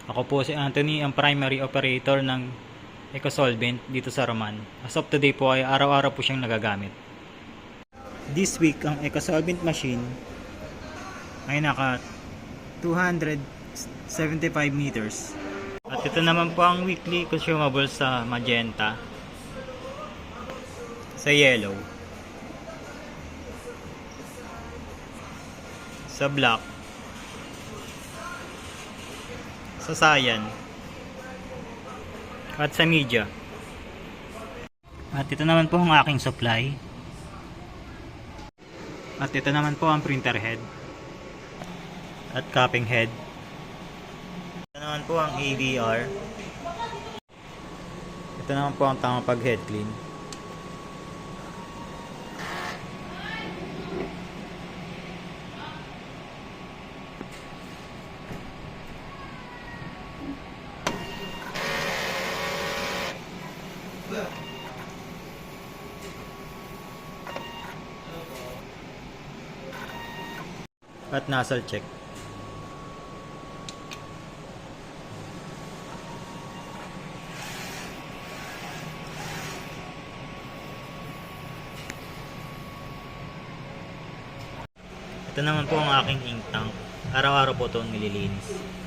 Ako po si Anthony, ang primary operator ng EcoSolvent dito sa Roman. As of today po ay araw-araw po siyang nagagamit. This week, ang EcoSolvent machine ay naka 275 meters. At ito naman po ang weekly consumable sa magenta, sa yellow, sa black, sa cyan, at sa media. At ito naman po ang aking supply. At ito naman po ang printer head at cupping head. Ito naman po ang AVR. Ito naman po ang tama pag head clean. At nozzle check. Ito naman po ang aking ink tank. Araw-araw po ito nililinis.